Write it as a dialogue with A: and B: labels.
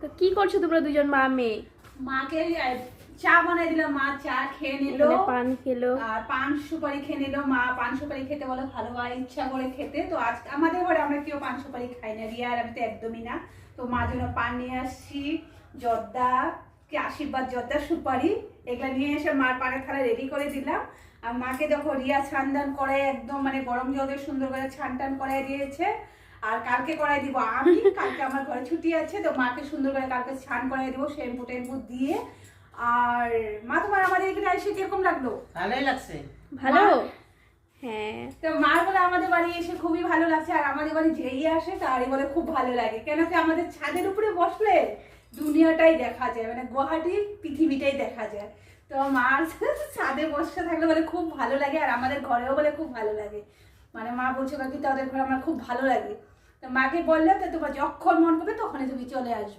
A: তো কি করছো তোমরা দুজন মা মেয়ে?
B: মাকে চা বানাই দিলাম, মা চা খেয়ে নিল,
A: পান খেলো
B: আর পান সুপারি খেয়ে নিল। মা পান সুপারি খেতে বলে ভালো হয়, ইচ্ছা করে খেতে। তো আজ আমাদের ঘরে আমরা কেউ পান সুপারি খাই না, রিয়া আর আমি তো একদমই না। তো মার জন্য পান নিয়ে আসছি, জর্দা, কি আশীর্বাদ জর্দা সুপারি, এগুলো নিয়ে এসে মার পানের থালা রেডি করে দিলাম। আর মাকে দেখো রিয়া ছান টান করে একদম মানে গরম জল দিয়ে সুন্দর করে ছান টান করাই দিয়েছে। আর কালকে করাই দিব আমি, কালকে আমার ঘরে ছুটি আছে, তো মাকে সুন্দর করে কালকে স্নান করাই দিব শ্যাম্পু টেম্পু দিয়ে। আর মা তোমার আমাদের এখানে এসে কিরকম লাগলো?
C: ভালোই লাগছে।
A: ভালো? হ্যাঁ।
B: তো মার বলে আমাদের বাড়ি এসে খুবই ভালো লাগছে, আর আমাদের বাড়ি যেই আসে তারই বলে খুব ভালো লাগে। কেন কি আমাদের ছাদের উপরে বসলে দুনিয়াটাই দেখা যায়, মানে গুয়াহাটির পৃথিবীটাই দেখা যায়। তো মার ছাদে বসে থাকলে বলে খুব ভালো লাগে, আর আমাদের ঘরেও বলে খুব ভালো লাগে। মানে মা বলছে কাকি তাদের ঘরে আমার খুব ভালো লাগে। তো মাকে বললে তো তোমার যখন মন করবে তখনই তুমি চলে আসবে।